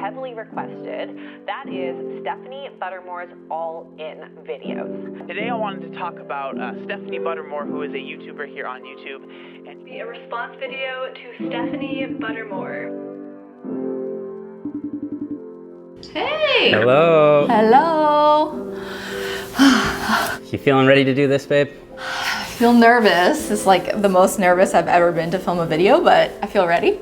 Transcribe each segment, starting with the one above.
heavily requested. That is Stephanie Buttermore's all-in videos. Today I wanted to talk about Stephanie Buttermore, who is a YouTuber here on YouTube. And be a response video to Stephanie Buttermore. Hey! Hello! Hello! You feeling ready to do this, babe? I feel nervous. It's like the most nervous I've ever been to film a video, but I feel ready.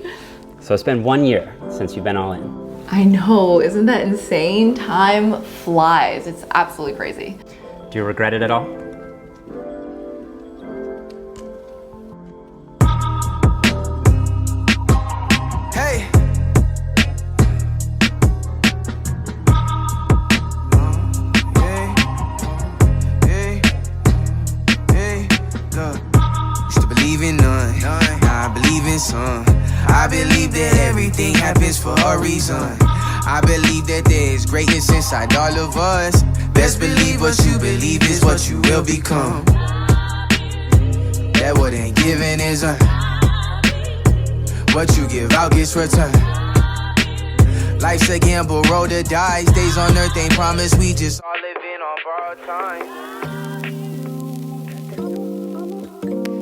So it's been 1 year since you've been all in. I know, isn't that insane? Time flies. It's absolutely crazy. Do you regret it at all? Hey! Look, used to believe in none, now I believe in some. I believe that everything happens for a reason. I believe that there is greatness inside all of us. Best believe what you believe is what you will become. That what ain't given is what you give out gets returned. Life's a gamble, roll the dice. Days on earth ain't promised, we just all living on borrowed time.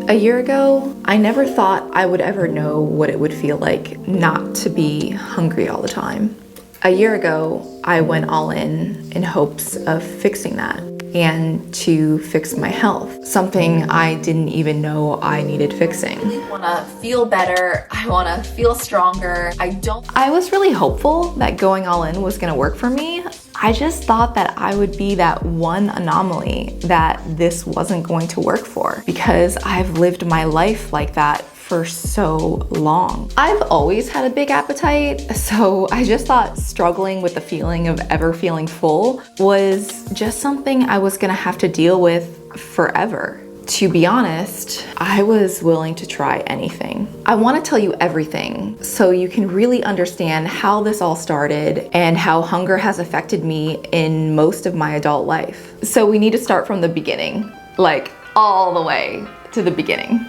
A year ago, I never thought I would ever know what it would feel like not to be hungry all the time. A year ago, I went all in hopes of fixing that and to fix my health, something I didn't even know I needed fixing. I wanna feel better, I wanna feel stronger. I was really hopeful that going all in was gonna work for me. I just thought that I would be that one anomaly that this wasn't going to work for, because I've lived my life like that for so long. I've always had a big appetite, so I just thought struggling with the feeling of ever feeling full was just something I was gonna have to deal with forever. To be honest, I was willing to try anything. I want to tell you everything so you can really understand how this all started and how hunger has affected me in most of my adult life. So we need to start from the beginning, like all the way to the beginning.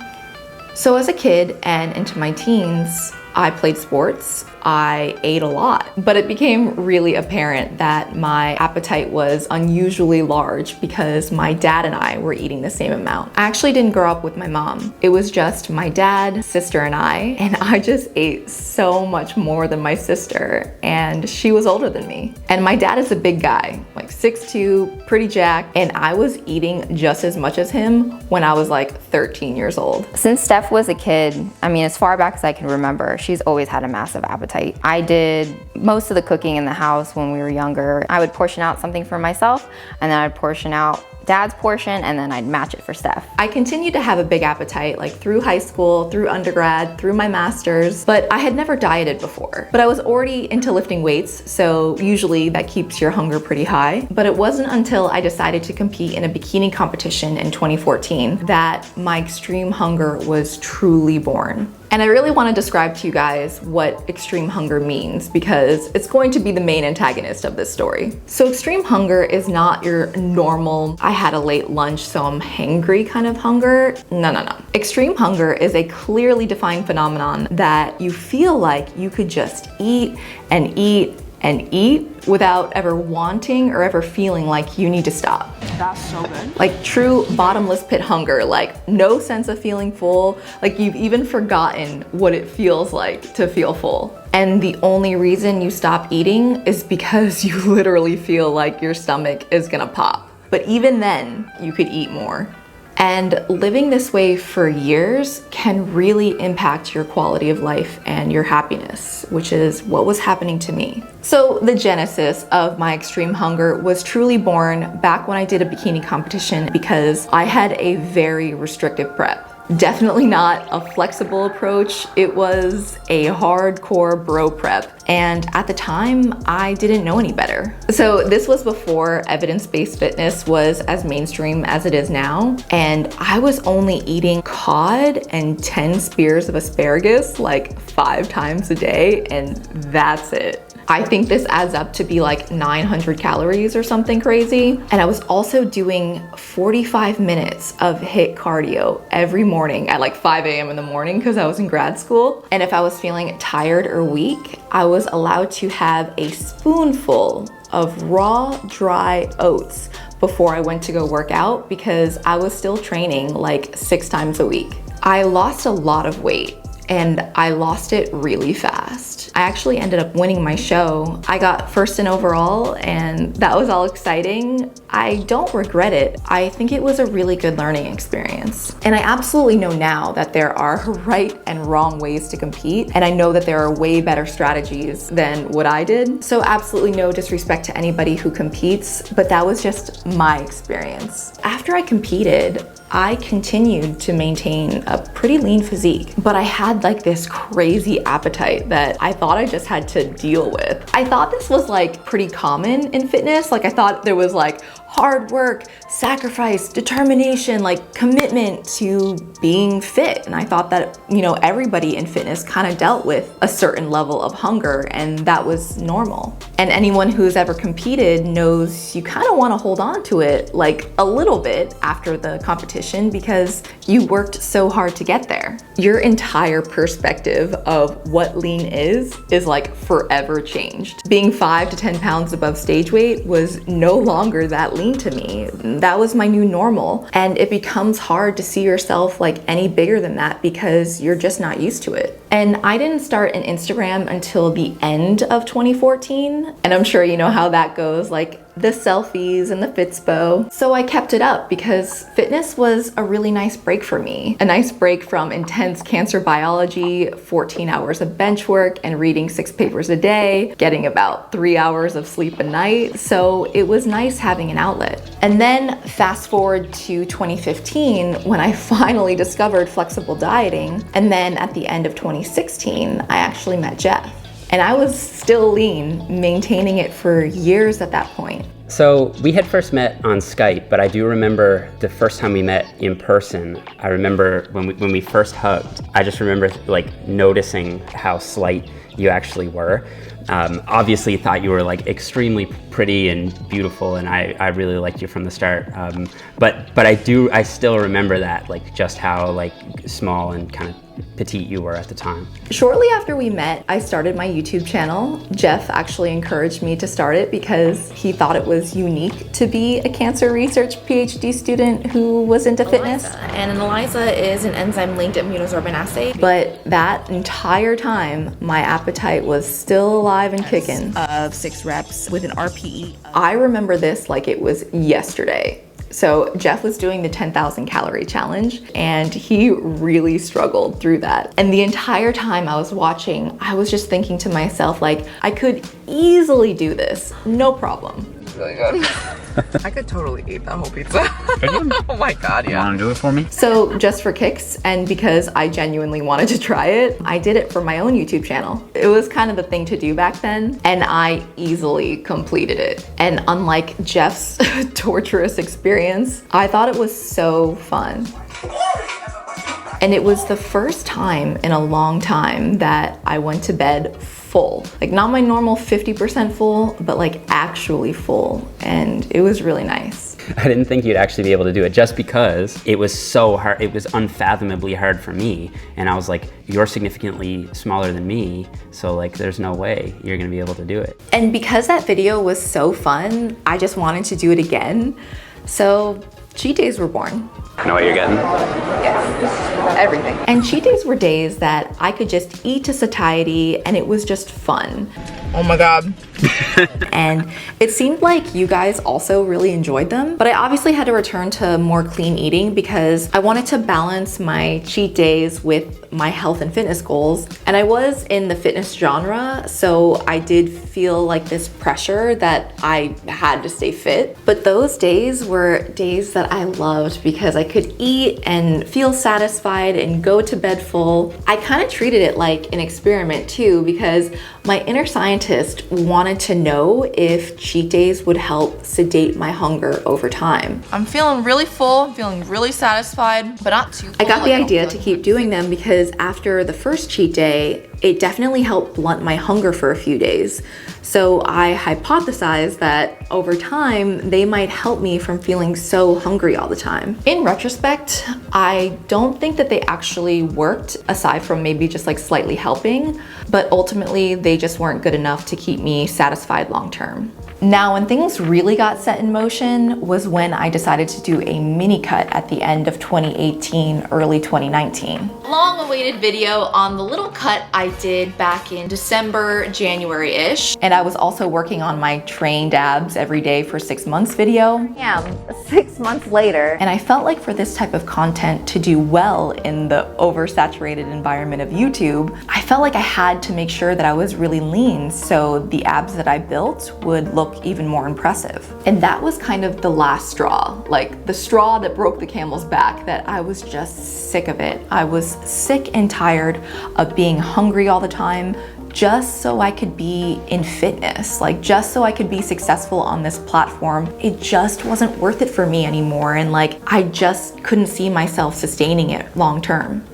So as a kid and into my teens, I played sports, I ate a lot, but it became really apparent that my appetite was unusually large because my dad and I were eating the same amount. I actually didn't grow up with my mom. It was just my dad, sister, and I just ate so much more than my sister, and she was older than me. And my dad is a big guy, like 6'2", pretty jacked, and I was eating just as much as him when I was like 13 years old. Since Steph was a kid, I mean, as far back as I can remember, she's always had a massive appetite. I did most of the cooking in the house when we were younger. I would portion out something for myself, and then I'd portion out Dad's portion, and then I'd match it for Steph. I continued to have a big appetite, like through high school, through undergrad, through my master's, but I had never dieted before. But I was already into lifting weights, so usually that keeps your hunger pretty high. But it wasn't until I decided to compete in a bikini competition in 2014 that my extreme hunger was truly born. And I really want to describe to you guys what extreme hunger means, because it's going to be the main antagonist of this story. So extreme hunger is not your normal, I had a late lunch so I'm hangry kind of hunger. No. Extreme hunger is a clearly defined phenomenon that you feel like you could just eat and eat and eat without ever wanting or ever feeling like you need to stop. That's so good. Like true bottomless pit hunger, like no sense of feeling full, like you've even forgotten what it feels like to feel full. And the only reason you stop eating is because you literally feel like your stomach is gonna pop. But even then, you could eat more. And living this way for years can really impact your quality of life and your happiness, which is what was happening to me. So the genesis of my extreme hunger was truly born back when I did a bikini competition because I had a very restrictive prep. Definitely not a flexible approach. It was a hardcore bro prep. And at the time, I didn't know any better. So this was before evidence-based fitness was as mainstream as it is now. And I was only eating cod and 10 spears of asparagus like 5 times a day, and that's it. I think this adds up to be like 900 calories or something crazy. And I was also doing 45 minutes of HIIT cardio every morning at like 5 a.m. in the morning because I was in grad school. And if I was feeling tired or weak, I was allowed to have a spoonful of raw, dry oats before I went to go work out because I was still training like 6 times a week. I lost a lot of weight and I lost it really fast. I actually ended up winning my show. I got first in overall and that was all exciting. I don't regret it. I think it was a really good learning experience. And I absolutely know now that there are right and wrong ways to compete. And I know that there are way better strategies than what I did. So absolutely no disrespect to anybody who competes, but that was just my experience. After I competed, I continued to maintain a pretty lean physique, but I had like this crazy appetite that I thought I just had to deal with. I thought this was like pretty common in fitness. Like I thought there was like hard work, sacrifice, determination, like commitment to being fit. And I thought that, you know, everybody in fitness kind of dealt with a certain level of hunger and that was normal. And anyone who's ever competed knows you kind of want to hold on to it like a little bit after the competition because you worked so hard to get there. Your entire perspective of what lean is like forever changed. Being 5 to 10 pounds above stage weight was no longer that lean to me. That was my new normal. And it becomes hard to see yourself like any bigger than that because you're just not used to it. And I didn't start an Instagram until the end of 2014. And I'm sure you know how that goes, like the selfies and the Fitspo. So I kept it up because fitness was a really nice break for me. A nice break from intense cancer biology, 14 hours of bench work and reading 6 papers a day, getting about 3 hours of sleep a night. So it was nice having an outlet. And then fast forward to 2015 when I finally discovered flexible dieting. And then at the end of 2016, I actually met Jeff. And I was still lean, maintaining it for years at that point. So we had first met on Skype, but I do remember the first time we met in person. I remember when we first hugged, I just remember like noticing how slight you actually were. Obviously thought you were like extremely pretty and beautiful, and I really liked you from the start. But I still remember that, like just how like small and kind of petite you were at the time. Shortly after we met, I started my YouTube channel. Jeff actually encouraged me to start it because he thought it was unique to be a cancer research PhD student who was into fitness. And an ELISA is an enzyme-linked immunosorbent assay. But that entire time, my appetite was still alive and kicking. Of 6 reps with an RPE. I remember this like it was yesterday. So Jeff was doing the 10,000 calorie challenge and he really struggled through that. And the entire time I was watching, I was just thinking to myself, like, I could easily do this, no problem. Really good. I could totally eat that whole pizza. Oh my God, yeah. You wanna do it for me? So just for kicks and because I genuinely wanted to try it, I did it for my own YouTube channel. It was kind of the thing to do back then and I easily completed it. And unlike Jeff's torturous experience, I thought it was so fun. And it was the first time in a long time that I went to bed full. Like not my normal 50% full, but like actually full. And it was really nice. I didn't think you'd actually be able to do it just because it was so hard. It was unfathomably hard for me. And I was like, you're significantly smaller than me. So like, there's no way you're gonna be able to do it. And because that video was so fun, I just wanted to do it again. So cheat days were born. I know what you're getting? Yes, everything. And cheat days were days that I could just eat to satiety and it was just fun. Oh my God. And it seemed like you guys also really enjoyed them, but I obviously had to return to more clean eating because I wanted to balance my cheat days with my health and fitness goals. And I was in the fitness genre, so I did feel like this pressure that I had to stay fit. But those days were days that I loved because I could eat and feel satisfied and go to bed full. I kind of treated it like an experiment too because my inner scientist wanted to know if cheat days would help sedate my hunger over time. I'm feeling really full, I'm feeling really satisfied, but not too full. I got the idea to keep doing them because after the first cheat day, it definitely helped blunt my hunger for a few days. So I hypothesized that over time, they might help me from feeling so hungry all the time. In retrospect, I don't think that they actually worked, aside from maybe just like slightly helping, but ultimately they just weren't good enough to keep me satisfied long term. Now, when things really got set in motion was when I decided to do a mini cut at the end of 2018, early 2019. Long-awaited video on the little cut I did back in December, January-ish. And I was also working on my trained abs every day for 6 months video. Damn, 6 months later. And I felt like for this type of content to do well in the oversaturated environment of YouTube, I felt like I had to make sure that I was really lean so the abs that I built would look even more impressive. And that was kind of the last straw, like the straw that broke the camel's back, that I was just sick of it. I was sick and tired of being hungry all the time just so I could be in fitness, like just so I could be successful on this platform. It just wasn't worth it for me anymore, and like I just couldn't see myself sustaining it long term.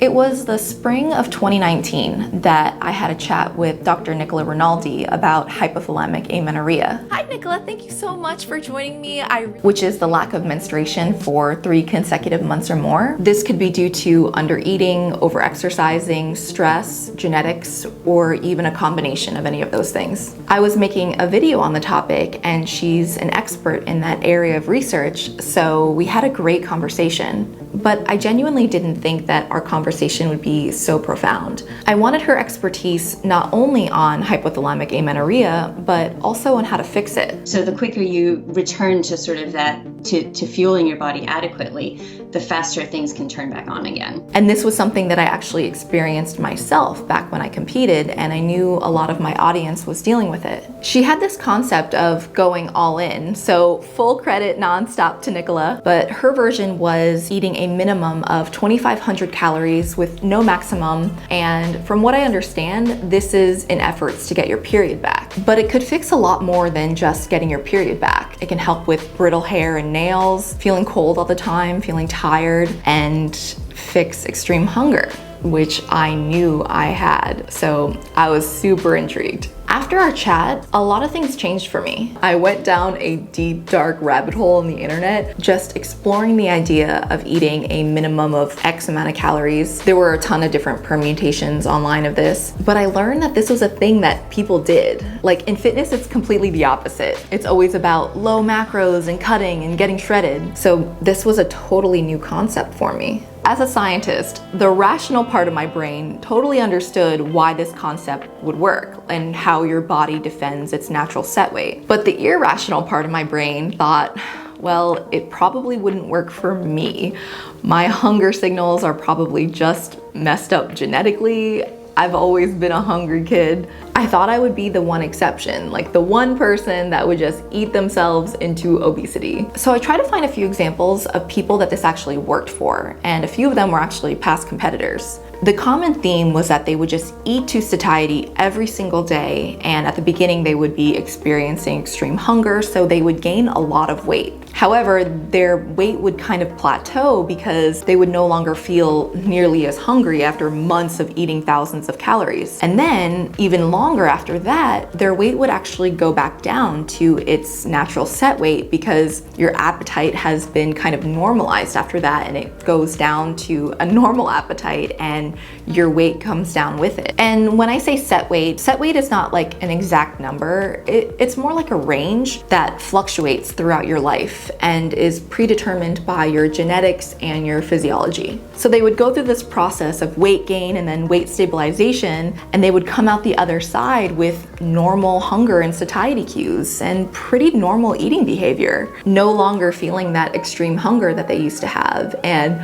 It was the spring of 2019 that I had a chat with Dr. Nicola Rinaldi about hypothalamic amenorrhea. Hi Nicola, thank you so much for joining me. Which is the lack of menstruation for 3 consecutive months or more. This could be due to undereating, overexercising, stress, genetics, or even a combination of any of those things. I was making a video on the topic and she's an expert in that area of research, so we had a great conversation. But I genuinely didn't think that our conversation would be so profound. I wanted her expertise not only on hypothalamic amenorrhea, but also on how to fix it. So the quicker you return to sort of that, to fueling your body adequately, the faster things can turn back on again. And this was something that I actually experienced myself back when I competed, and I knew a lot of my audience was dealing with it. She had this concept of going all in, so full credit nonstop to Nicola, but her version was eating a minimum of 2,500 calories with no maximum, and from what I understand, this is in efforts to get your period back. But it could fix a lot more than just getting your period back. It can help with brittle hair and nails, feeling cold all the time, feeling tired, and fix extreme hunger, which I knew I had, so I was super intrigued. After our chat, a lot of things changed for me. I went down a deep, dark rabbit hole on the internet, just exploring the idea of eating a minimum of X amount of calories. There were a ton of different permutations online of this, but I learned that this was a thing that people did. Like in fitness, it's completely the opposite. It's always about low macros and cutting and getting shredded. So this was a totally new concept for me. As a scientist, the rational part of my brain totally understood why this concept would work and how your body defends its natural set weight. But the irrational part of my brain thought, well, it probably wouldn't work for me. My hunger signals are probably just messed up genetically. I've always been a hungry kid. I thought I would be the one exception, like the one person that would just eat themselves into obesity. So I tried to find a few examples of people that this actually worked for, and a few of them were actually past competitors. The common theme was that they would just eat to satiety every single day, and at the beginning they would be experiencing extreme hunger, so they would gain a lot of weight. However, their weight would kind of plateau because they would no longer feel nearly as hungry after months of eating thousands of calories. And then, even longer after that, their weight would actually go back down to its natural set weight because your appetite has been kind of normalized after that, and it goes down to a normal appetite and your weight comes down with it. And when I say set weight is not like an exact number. It's more like a range that fluctuates throughout your life and is predetermined by your genetics and your physiology. So they would go through this process of weight gain and then weight stabilization, and they would come out the other side with normal hunger and satiety cues and pretty normal eating behavior, no longer feeling that extreme hunger that they used to have. And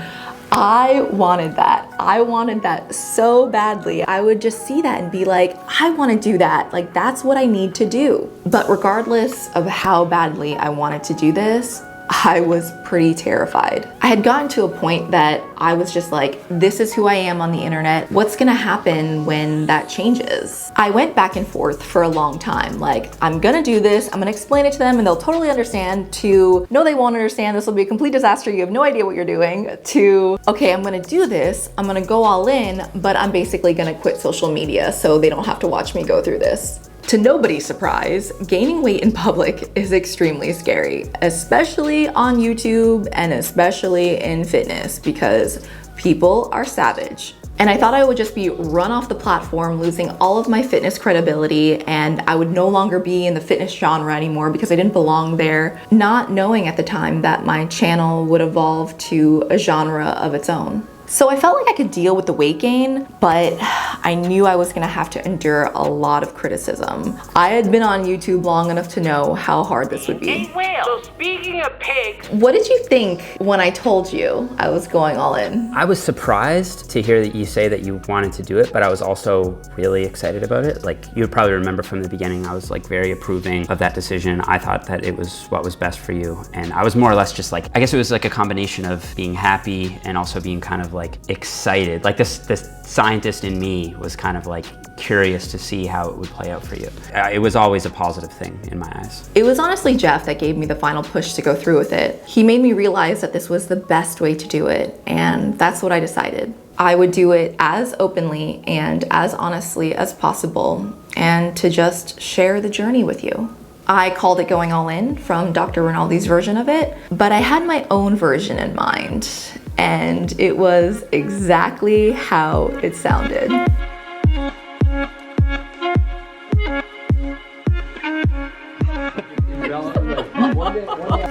I wanted that. I wanted that so badly. I would just see that and be like, I want to do that. Like, that's what I need to do. But regardless of how badly I wanted to do this, I was pretty terrified. I had gotten to a point that I was just like, this is who I am on the internet. What's gonna happen when that changes? I went back and forth for a long time. Like, I'm gonna do this, I'm gonna explain it to them and they'll totally understand, to no, they won't understand, this will be a complete disaster, you have no idea what you're doing, to, okay, I'm gonna do this, I'm gonna go all in, but I'm basically gonna quit social media so they don't have to watch me go through this. To nobody's surprise, gaining weight in public is extremely scary, especially on YouTube and especially in fitness, because people are savage. And I thought I would just be run off the platform, losing all of my fitness credibility, and I would no longer be in the fitness genre anymore because I didn't belong there, not knowing at the time that my channel would evolve to a genre of its own. So I felt like I could deal with the weight gain, but I knew I was gonna have to endure a lot of criticism. I had been on YouTube long enough to know how hard this would be. So speaking of pigs, What did you think when I told you I was going all in? I was surprised to hear that you say that you wanted to do it, but I was also really excited about it. Like, you would probably remember from the beginning, I was like very approving of that decision. I thought that it was what was best for you. And I was more or less just like, I guess it was like a combination of being happy and also being kind of like excited. Like this scientist in me was kind of like curious to see how it would play out for you. It was always a positive thing in my eyes. It was honestly Jeff that gave me the final push to go through with it. He made me realize that this was the best way to do it, and that's what I decided. I would do it as openly and as honestly as possible, and to just share the journey with you. I called it going all in from Dr. Rinaldi's version of it, but I had my own version in mind, and it was exactly how it sounded.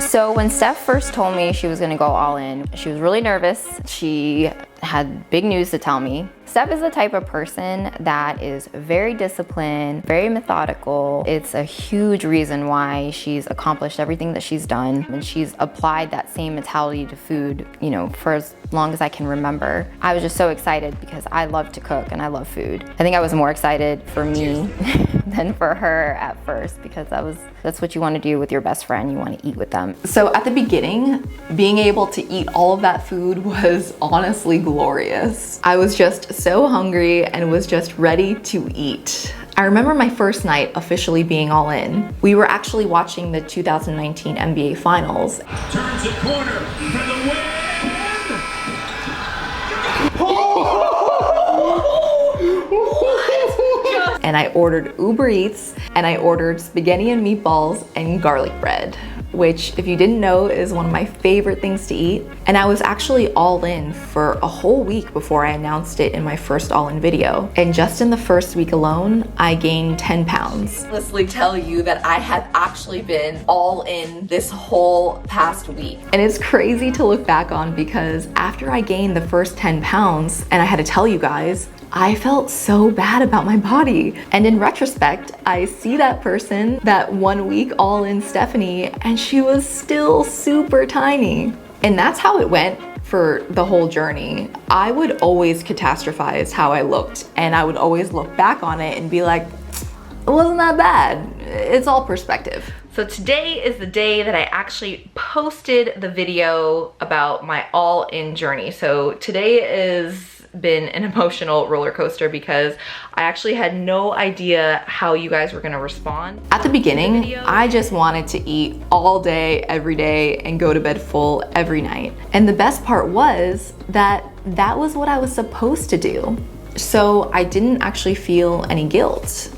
So when Steph first told me she was gonna go all in, she was really nervous. She had big news to tell me. Steph is the type of person that is very disciplined, very methodical. It's a huge reason why she's accomplished everything that she's done, and she's applied that same mentality to food, you know, for as long as I can remember. I was just so excited because I love to cook and I love food. I think I was more excited for me than for her at first, because that's what you want to do with your best friend. You want to eat with them. So at the beginning, being able to eat all of that food was honestly glorious. I was just so hungry and was just ready to eat. I remember my first night officially being all in. We were actually watching the 2019 NBA Finals. Turns the corner for the win! And I ordered Uber Eats, and I ordered spaghetti and meatballs and garlic bread, which, if you didn't know, is one of my favorite things to eat. And I was actually all in for a whole week before I announced it in my first all-in video. And just in the first week alone, I gained 10 pounds. Honestly tell you that I have actually been all in this whole past week. And it's crazy to look back on, because after I gained the first 10 pounds, and I had to tell you guys, I felt so bad about my body. And in retrospect, I see that person, that 1 week all in Stephanie, and she was still super tiny. And that's how it went for the whole journey. I would always catastrophize how I looked, and I would always look back on it and be like, it wasn't that bad. It's all perspective. So today is the day that I actually posted the video about my all-in journey. So today has been an emotional roller coaster, because I actually had no idea how you guys were gonna respond. At the beginning, I just wanted to eat all day, every day, and go to bed full every night. And the best part was that that was what I was supposed to do. So I didn't actually feel any guilt.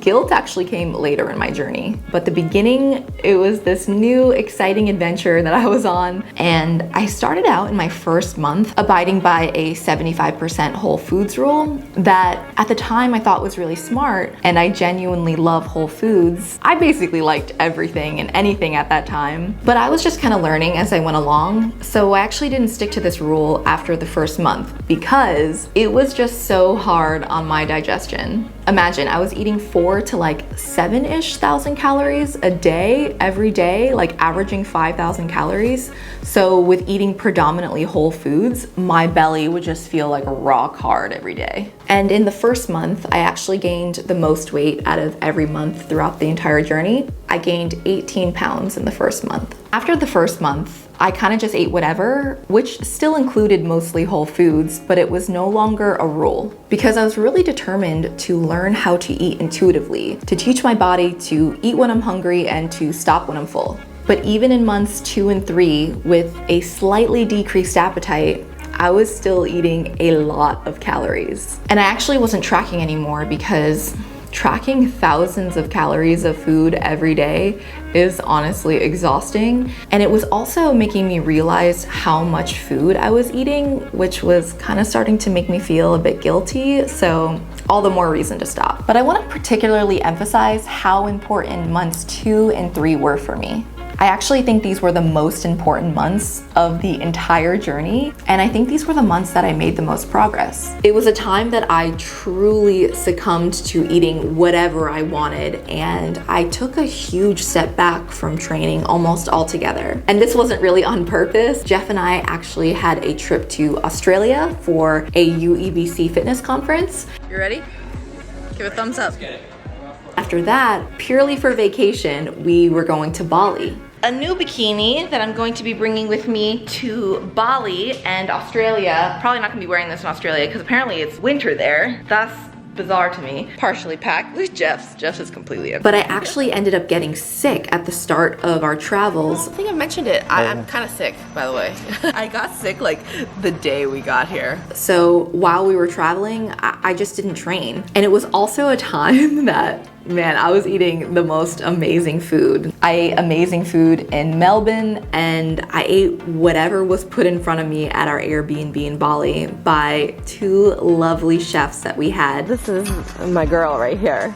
Guilt actually came later in my journey. But the beginning, it was this new exciting adventure that I was on. And I started out in my first month abiding by a 75% whole foods rule that at the time I thought was really smart, and I genuinely love whole foods. I basically liked everything and anything at that time, but I was just kind of learning as I went along. So I actually didn't stick to this rule after the first month, because it was just so hard on my digestion. Imagine, I was eating 4,000 to like 7-ish thousand calories a day, every day, like averaging 5,000 calories. So with eating predominantly whole foods, my belly would just feel like rock hard every day. And in the first month, I actually gained the most weight out of every month throughout the entire journey. I I gained 18 pounds in the first month. After the first month, I kind of just ate whatever, which still included mostly whole foods, but it was no longer a rule because I was really determined to learn how to eat intuitively, to teach my body to eat when I'm hungry and to stop when I'm full. But even in months 2 and 3, with a slightly decreased appetite, I was still eating a lot of calories. And I actually wasn't tracking anymore because tracking thousands of calories of food every day is honestly exhausting. And it was also making me realize how much food I was eating, which was kind of starting to make me feel a bit guilty. So all the more reason to stop. But I want to particularly emphasize how important months 2 and 3 were for me. I actually think these were the most important months of the entire journey, and I think these were the months that I made the most progress. It was a time that I truly succumbed to eating whatever I wanted, and I took a huge step back from training almost altogether. And this wasn't really on purpose. Jeff and I actually had a trip to Australia for a UEBC fitness conference. You ready? Give a thumbs up. After that, purely for vacation, we were going to Bali. A new bikini that I'm going to be bringing with me to Bali and Australia. Probably not gonna be wearing this in Australia because apparently it's winter there. That's bizarre to me. Partially packed. Where's Jeff's? Jeff's is completely empty. But I actually ended up getting sick at the start of our travels. I think I mentioned it. I'm kind of sick, by the way. I got sick like the day we got here. So while we were traveling, I just didn't train. And it was also a time that, man, I was eating the most amazing food. I ate amazing food in Melbourne, and I ate whatever was put in front of me at our Airbnb in Bali by 2 lovely chefs that we had. This is my girl right here.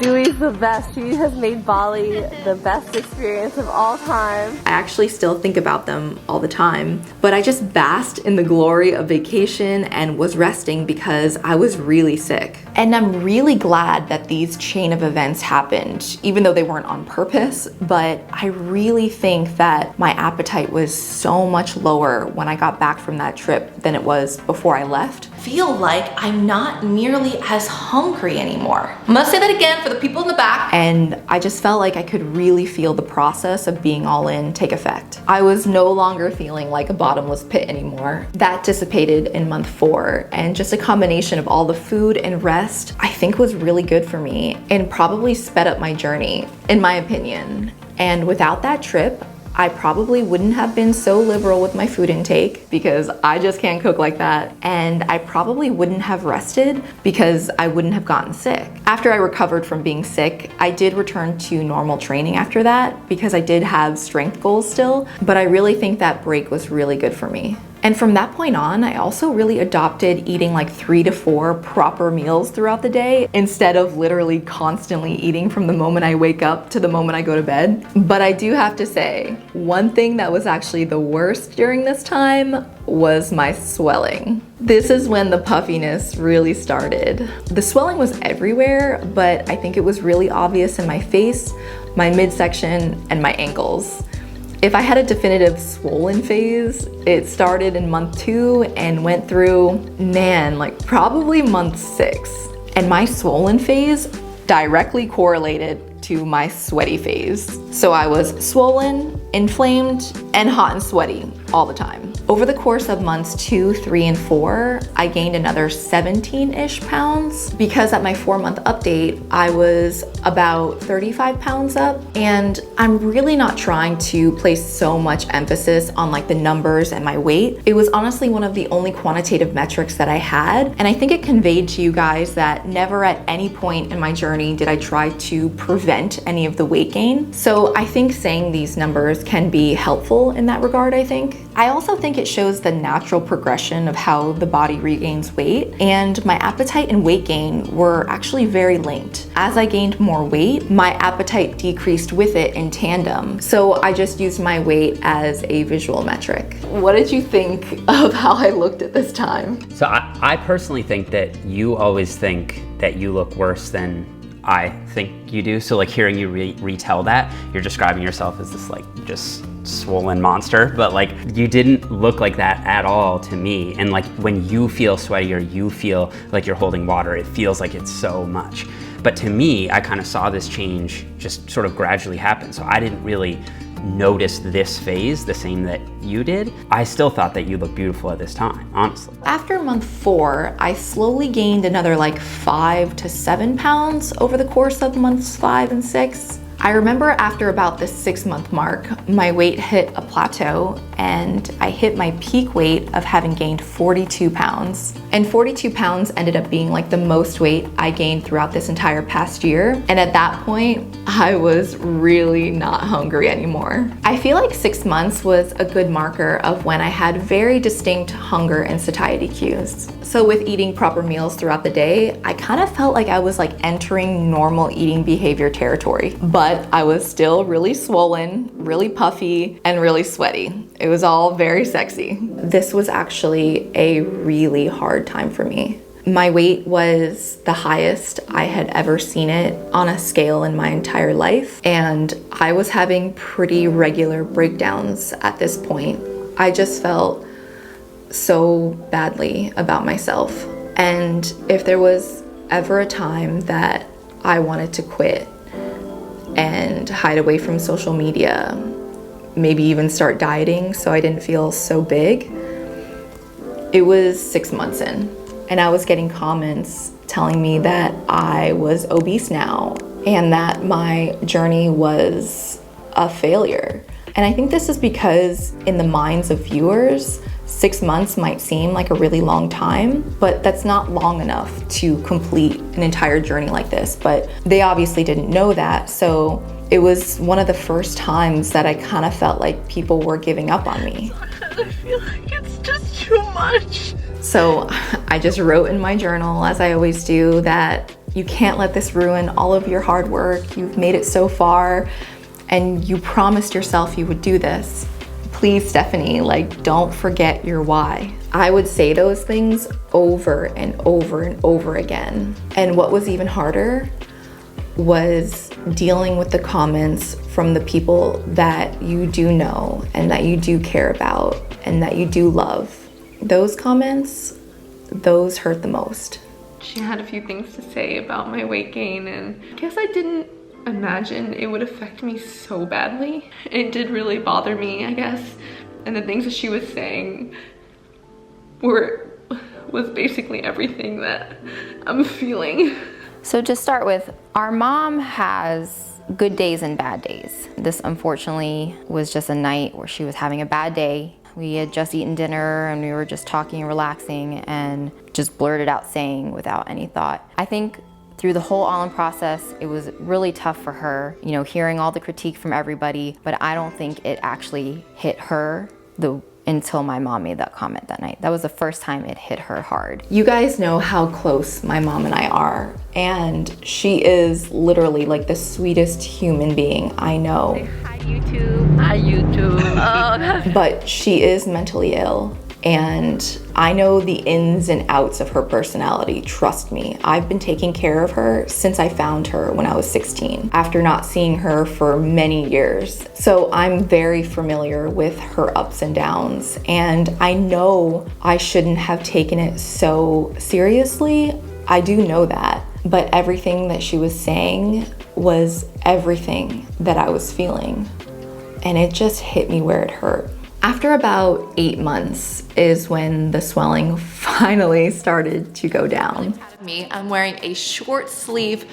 Dewey's the best. She has made Bali the best experience of all time. I actually still think about them all the time, but I just basked in the glory of vacation and was resting because I was really sick. And I'm really glad that these chain of events happened, even though they weren't on purpose, but I really think that my appetite was so much lower when I got back from that trip than it was before I left. Feel like I'm not nearly as hungry anymore. I'm gonna say that again for the people in the back. And I just felt like I could really feel the process of being all in take effect. I was no longer feeling like a bottomless pit anymore. That dissipated in month 4, and just a combination of all the food and rest, I think was really good for me and probably sped up my journey, in my opinion. And without that trip, I probably wouldn't have been so liberal with my food intake because I just can't cook like that. And I probably wouldn't have rested because I wouldn't have gotten sick. After I recovered from being sick, I did return to normal training after that because I did have strength goals still, but I really think that break was really good for me. And from that point on, I also really adopted eating like 3 to 4 proper meals throughout the day instead of literally constantly eating from the moment I wake up to the moment I go to bed. But I do have to say, one thing that was actually the worst during this time was my swelling. This is when the puffiness really started. The swelling was everywhere, but I think it was really obvious in my face, my midsection, and my ankles. If I had a definitive swollen phase, it started in month 2 and went through, man, like probably month 6. And my swollen phase directly correlated to my sweaty phase. So I was swollen, inflamed, and hot and sweaty all the time. Over the course of months 2, 3, and 4, I gained another 17-ish pounds because at my 4-month update, I was about 35 pounds up. And I'm really not trying to place so much emphasis on like the numbers and my weight. It was honestly one of the only quantitative metrics that I had. And I think it conveyed to you guys that never at any point in my journey did I try to prevent any of the weight gain. So I think saying these numbers can be helpful in that regard, I think. I also think it shows the natural progression of how the body regains weight, and my appetite and weight gain were actually very linked. As I gained more weight, my appetite decreased with it in tandem. So I just used my weight as a visual metric. What did you think of how I looked at this time? So I personally think that you always think that you look worse than I think you do. So like hearing you retell that, you're describing yourself as this like just swollen monster, but like you didn't look like that at all to me. And like when you feel sweaty or you feel like you're holding water, it feels like it's so much. But to me, I kind of saw this change just sort of gradually happen. So I didn't really notice this phase the same that you did. I still thought that you looked beautiful at this time, honestly. After month 4, I slowly gained another like 5 to 7 pounds over the course of months 5 and 6. I remember after about the 6-month mark, my weight hit a plateau and I hit my peak weight of having gained 42 pounds. And 42 pounds ended up being like the most weight I gained throughout this entire past year. And at that point, I was really not hungry anymore. I feel like 6 months was a good marker of when I had very distinct hunger and satiety cues. So with eating proper meals throughout the day, I kind of felt like I was like entering normal eating behavior territory. But I was still really swollen, really puffy, and really sweaty. It was all very sexy. This was actually a really hard time for me. My weight was the highest I had ever seen it on a scale in my entire life, and I was having pretty regular breakdowns at this point. I just felt so badly about myself. And if there was ever a time that I wanted to quit and hide away from social media, maybe even start dieting so I didn't feel so big, it was 6 months in. And I was getting comments telling me that I was obese now and that my journey was a failure. And I think this is because in the minds of viewers, 6 months might seem like a really long time, but that's not long enough to complete an entire journey like this. But they obviously didn't know that, so it was one of the first times that I kind of felt like people were giving up on me. I feel like it's just too much. So I just wrote in my journal, as I always do, that you can't let this ruin all of your hard work. You've made it so far, and you promised yourself you would do this. Please, Stephanie, like, don't forget your why. I would say those things over and over and over again. And what was even harder was dealing with the comments from the people that you do know and that you do care about and that you do love. Those comments, those hurt the most. She had a few things to say about my weight gain, and I guess I didn't imagine it would affect me so badly. It did really bother me, I guess. And the things that she was saying was basically everything that I'm feeling. So to start with, our mom has good days and bad days. This unfortunately was just a night where she was having a bad day. We had just eaten dinner and we were just talking and relaxing and just blurted out saying without any thought. I think through the whole all-in process, it was really tough for her, you know, hearing all the critique from everybody, but I don't think it actually hit her until my mom made that comment that night. That was the first time it hit her hard. You guys know how close my mom and I are, and she is literally like the sweetest human being I know. Hi, YouTube. Hi, YouTube. Oh. But she is mentally ill, and I know the ins and outs of her personality, trust me. I've been taking care of her since I found her when I was 16, after not seeing her for many years. So I'm very familiar with her ups and downs, and I know I shouldn't have taken it so seriously. I do know that, but everything that she was saying was everything that I was feeling, and it just hit me where it hurt. After about 8 months is when the swelling finally started to go down. I'm wearing a short sleeve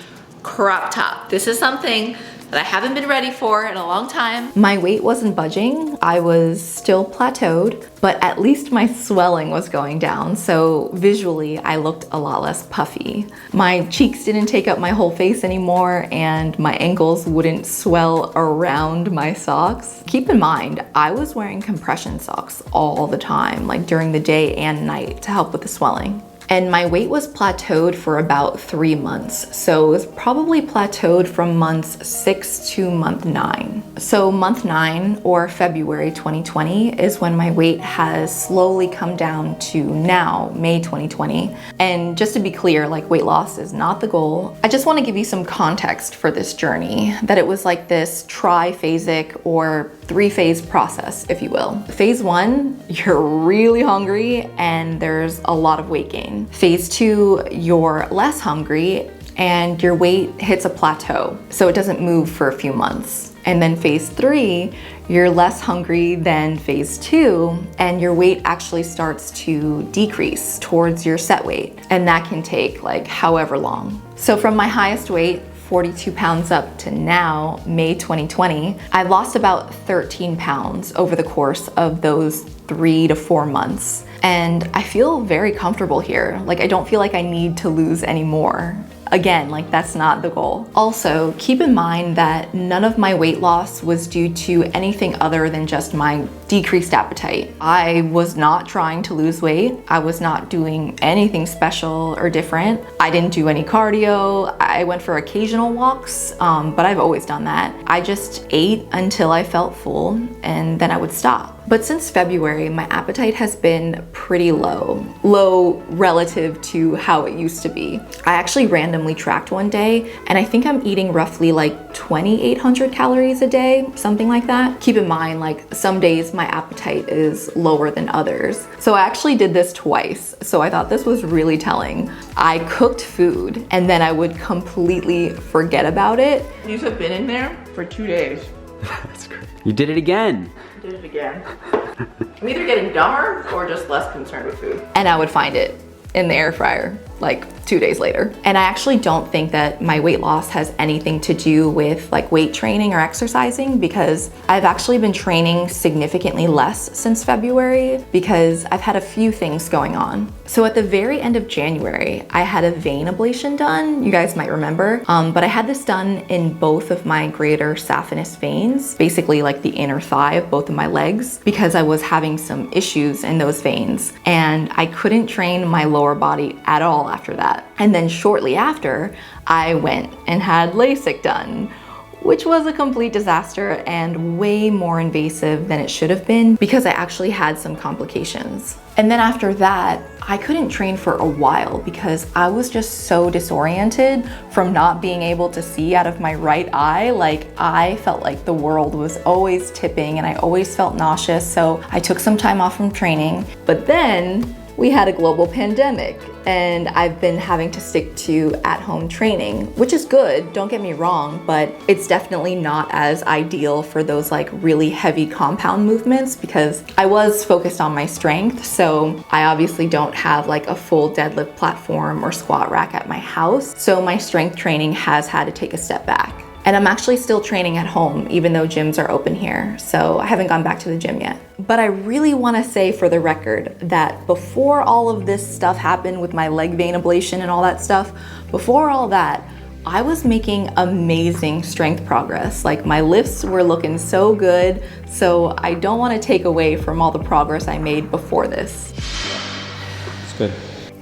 crop top. This is something that I haven't been ready for in a long time. My weight wasn't budging. I was still plateaued, but at least my swelling was going down. So visually, I looked a lot less puffy. My cheeks didn't take up my whole face anymore, and my ankles wouldn't swell around my socks. Keep in mind, I was wearing compression socks all the time, like during the day and night, to help with the swelling. And my weight was plateaued for about 3 months. So it was probably plateaued from month 6 to month 9. So month 9, or February 2020, is when my weight has slowly come down to now, May 2020. And just to be clear, like, weight loss is not the goal. I just want to give you some context for this journey, that it was like this triphasic or 3-phase process, if you will. Phase 1, you're really hungry and there's a lot of weight gain. Phase 2, you're less hungry and your weight hits a plateau, so it doesn't move for a few months. And then phase 3, you're less hungry than phase 2, and your weight actually starts to decrease towards your set weight. And that can take like however long. So from my highest weight, 42 pounds up to now, May 2020, I lost about 13 pounds over the course of those 3 to 4 months. And I feel very comfortable here. Like I don't feel like I need to lose any more. Again, like that's not the goal. Also, keep in mind that none of my weight loss was due to anything other than just my decreased appetite. I was not trying to lose weight. I was not doing anything special or different. I didn't do any cardio. I went for occasional walks, but I've always done that. I just ate until I felt full and then I would stop. But since February, my appetite has been pretty low relative to how it used to be. I actually randomly tracked one day, and I think I'm eating roughly like 2,800 calories a day, something like that. Keep in mind, like some days my appetite is lower than others. So I actually did this twice, so I thought this was really telling. I cooked food, and then I would completely forget about it. These have been in there for 2 days. That's great. You did it again. Did it again. I'm either getting dumber or just less concerned with food. And I would find it in the air fryer like 2 days later. And I actually don't think that my weight loss has anything to do with like weight training or exercising, because I've actually been training significantly less since February because I've had a few things going on. So at the very end of January, I had a vein ablation done. You guys might remember, but I had this done in both of my greater saphenous veins, basically like the inner thigh of both of my legs, because I was having some issues in those veins and I couldn't train my lower body at all after that. And then shortly after, I went and had LASIK done, which was a complete disaster and way more invasive than it should have been because I actually had some complications. And then after that, I couldn't train for a while because I was just so disoriented from not being able to see out of my right eye. Like I felt like the world was always tipping and I always felt nauseous. So I took some time off from training, but then we had a global pandemic and I've been having to stick to at-home training, which is good, don't get me wrong, but it's definitely not as ideal for those like really heavy compound movements because I was focused on my strength. So I obviously don't have like a full deadlift platform or squat rack at my house. So my strength training has had to take a step back. And I'm actually still training at home, even though gyms are open here. So I haven't gone back to the gym yet. But I really wanna say for the record that before all of this stuff happened with my leg vein ablation and all that stuff, before all that, I was making amazing strength progress. Like my lifts were looking so good. So I don't wanna take away from all the progress I made before this. It's good.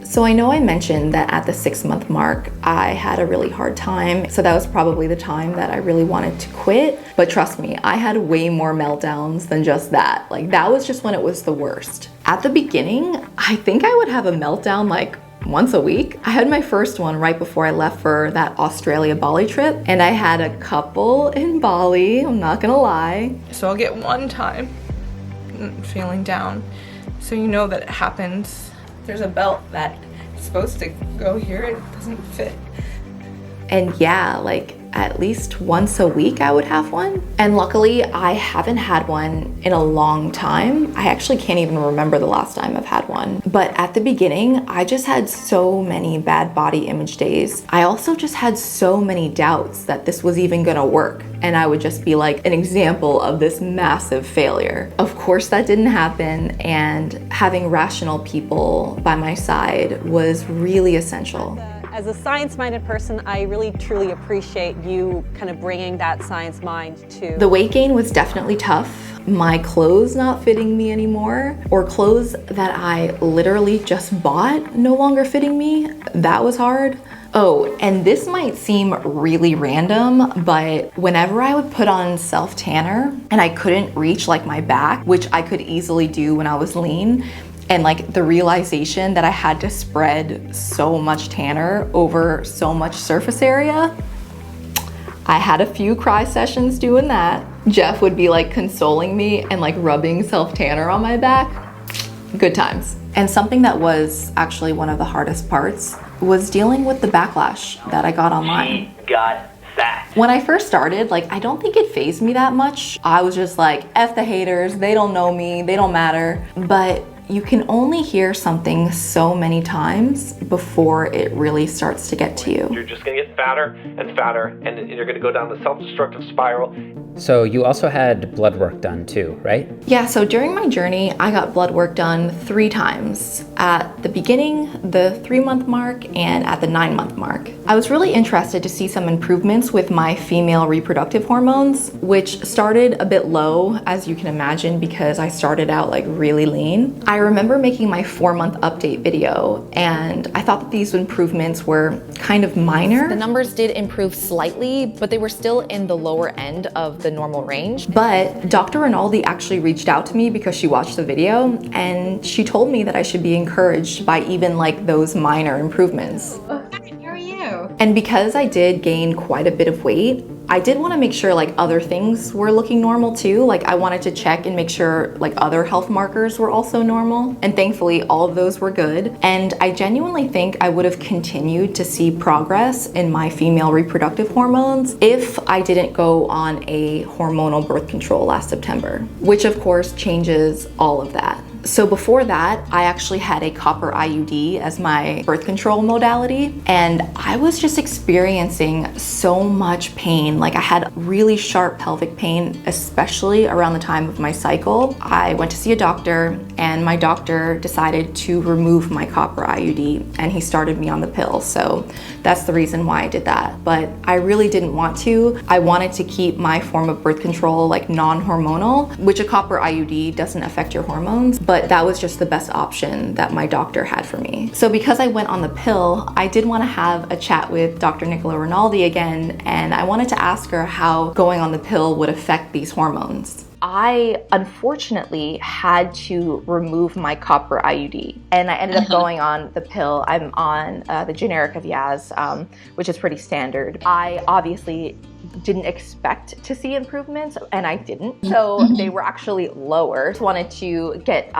So I know I mentioned that at the 6-month mark, I had a really hard time. So that was probably the time that I really wanted to quit. But trust me, I had way more meltdowns than just that. Like that was just when it was the worst. At the beginning, I think I would have a meltdown like once a week. I had my first one right before I left for that Australia-Bali trip. And I had a couple in Bali, I'm not gonna lie. So I'll get one time feeling down. So you know that it happens. There's a belt that is supposed to go here, it doesn't fit. And yeah, like at least once a week I would have one. And luckily I haven't had one in a long time. I actually can't even remember the last time I've had one. But at the beginning, I just had so many bad body image days. I also just had so many doubts that this was even gonna work. And I would just be like an example of this massive failure. Of course that didn't happen, and having rational people by my side was really essential. As a science-minded person, I really truly appreciate you kind of bringing that science mind to... The weight gain was definitely tough. My clothes not fitting me anymore, or clothes that I literally just bought no longer fitting me, that was hard. Oh, and this might seem really random, but whenever I would put on self-tanner and I couldn't reach like my back, which I could easily do when I was lean, and like the realization that I had to spread so much tanner over so much surface area, I had a few cry sessions doing that. Jeff would be like consoling me and like rubbing self-tanner on my back. Good times. And something that was actually one of the hardest parts was dealing with the backlash that I got online. She got fat. When I first started, like, I don't think it fazed me that much. I was just like, F the haters, they don't know me, they don't matter. But you can only hear something so many times before it really starts to get to you. You're just gonna get fatter and fatter, and you're gonna go down the self-destructive spiral. So you also had blood work done too, right? Yeah, so during my journey, I got blood work done 3 times. At the beginning, the 3-month mark, and at the 9-month mark. I was really interested to see some improvements with my female reproductive hormones, which started a bit low, as you can imagine, because I started out like really lean. I remember making my 4-month update video, and I thought that these improvements were kind of minor. The numbers did improve slightly, but they were still in the lower end of the normal range. But Dr. Rinaldi actually reached out to me because she watched the video, and she told me that I should be encouraged by even like those minor improvements. How are you? And because I did gain quite a bit of weight, I did want to make sure like other things were looking normal too. Like I wanted to check and make sure like other health markers were also normal. And thankfully all of those were good. And I genuinely think I would have continued to see progress in my female reproductive hormones if I didn't go on a hormonal birth control last September, which of course changes all of that. So before that, I actually had a copper IUD as my birth control modality, and I was just experiencing so much pain. Like I had really sharp pelvic pain, especially around the time of my cycle. I went to see a doctor, and my doctor decided to remove my copper IUD, and he started me on the pill. So that's the reason why I did that. But I really didn't want to. I wanted to keep my form of birth control like non-hormonal, which a copper IUD doesn't affect your hormones, but that was just the best option that my doctor had for me. So because I went on the pill, I did want to have a chat with Dr. Nicola Rinaldi again, and I wanted to ask her how going on the pill would affect these hormones. I unfortunately had to remove my copper IUD, and I ended up going on the pill. I'm on the generic of Yaz, which is pretty standard. I obviously didn't expect to see improvements, and I didn't. So they were actually lower. Just wanted to get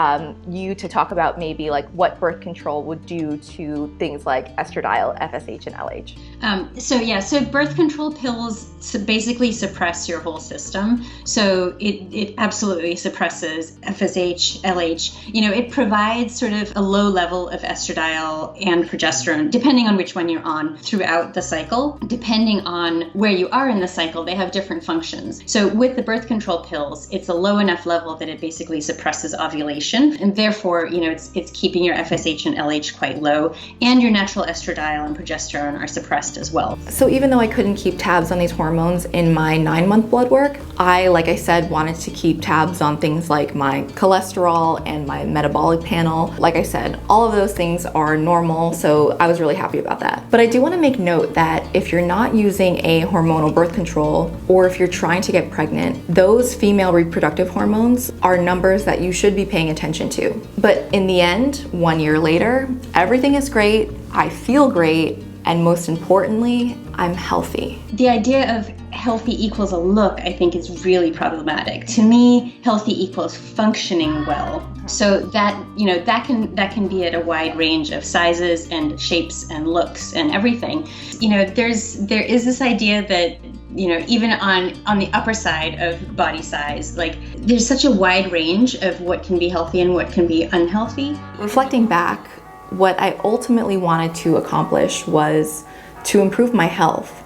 you to talk about maybe like what birth control would do to things like estradiol, FSH, and LH. So birth control pills basically suppress your whole system. So it absolutely suppresses FSH, LH. You know, it provides sort of a low level of estradiol and progesterone, depending on which one you're on throughout the cycle. Depending on where you are in the cycle, they have different functions. So with the birth control pills, it's a low enough level that it basically suppresses ovulation, and therefore, you know, it's keeping your FSH and LH quite low, and your natural estradiol and progesterone are suppressed as well. So even though I couldn't keep tabs on these hormones in my 9-month blood work, I, like I said, wanted to keep tabs on things like my cholesterol and my metabolic panel. Like I said, all of those things are normal, so I was really happy about that. But I do want to make note that if you're not using a hormonal birth control, or if you're trying to get pregnant, those female reproductive hormones are numbers that you should be paying attention to. But in the end, 1 year later, everything is great, I feel great, and most importantly, I'm healthy. The idea of healthy equals a look, I think, is really problematic. To me, healthy equals functioning well. So that, you know, that can be at a wide range of sizes and shapes and looks and everything. You know, there is this idea that, you know, even on the upper side of body size, like there's such a wide range of what can be healthy and what can be unhealthy. Reflecting back, what I ultimately wanted to accomplish was to improve my health,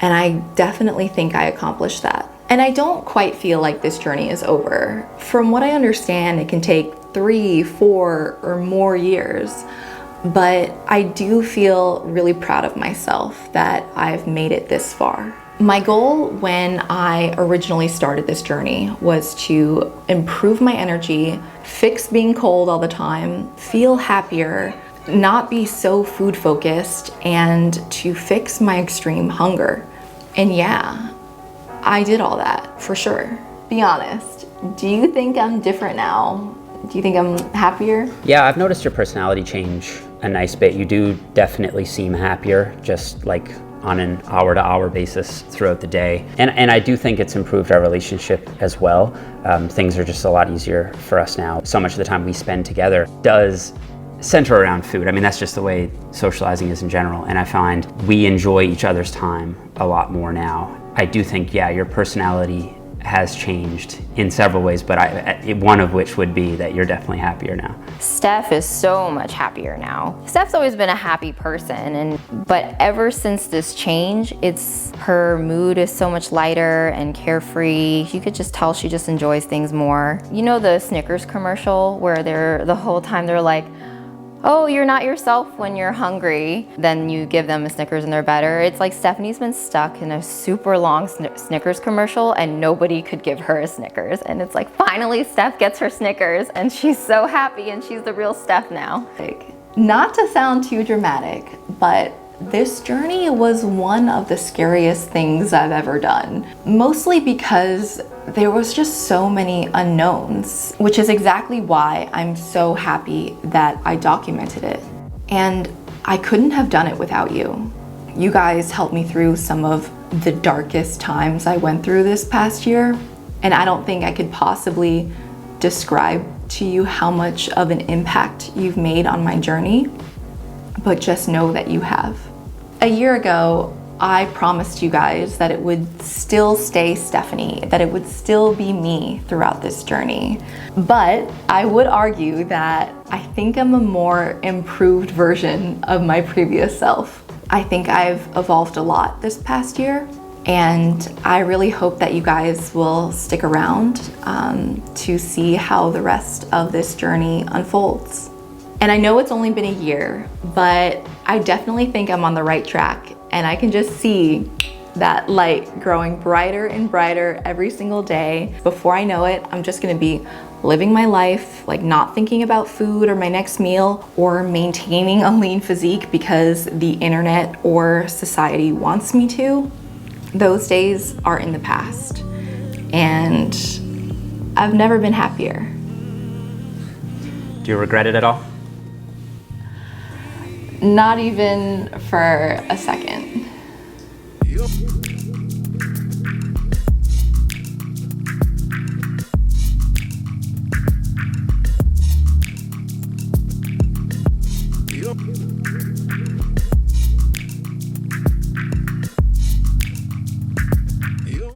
and I definitely think I accomplished that. And I don't quite feel like this journey is over. From what I understand, it can take 3, 4, or more years, but I do feel really proud of myself that I've made it this far. My goal when I originally started this journey was to improve my energy, fix being cold all the time, feel happier, not be so food focused, and to fix my extreme hunger. And yeah, I did all that for sure. Be honest, do you think I'm different now? Do you think I'm happier? Yeah, I've noticed your personality change a nice bit. You do definitely seem happier, just like on an hour-to-hour basis throughout the day. And I do think it's improved our relationship as well. Things are just a lot easier for us now. So much of the time we spend together does center around food. I mean, that's just the way socializing is in general. And I find we enjoy each other's time a lot more now. I do think, yeah, your personality has changed in several ways, but one of which would be that you're definitely happier now. Steph is so much happier now. Steph's always been a happy person, but ever since this change, her mood is so much lighter and carefree. You could just tell she just enjoys things more. You know the Snickers commercial where the whole time they're like, oh, you're not yourself when you're hungry. Then you give them a Snickers and they're better. It's like Stephanie's been stuck in a super long Snickers commercial and nobody could give her a Snickers. And it's like, finally Steph gets her Snickers and she's so happy and she's the real Steph now. Not to sound too dramatic, but this journey was one of the scariest things I've ever done. Mostly because there was just so many unknowns, which is exactly why I'm so happy that I documented it. And I couldn't have done it without you. You guys helped me through some of the darkest times I went through this past year, and I don't think I could possibly describe to you how much of an impact you've made on my journey, but just know that you have. A year ago, I promised you guys that it would still stay Stephanie, that it would still be me throughout this journey. But I would argue that I think I'm a more improved version of my previous self. I think I've evolved a lot this past year, and I really hope that you guys will stick around to see how the rest of this journey unfolds. And I know it's only been a year, but I definitely think I'm on the right track, and I can just see that light growing brighter and brighter every single day. Before I know it, I'm just gonna be living my life, like not thinking about food or my next meal or maintaining a lean physique because the internet or society wants me to. Those days are in the past, and I've never been happier. Do you regret it at all? Not even for a second.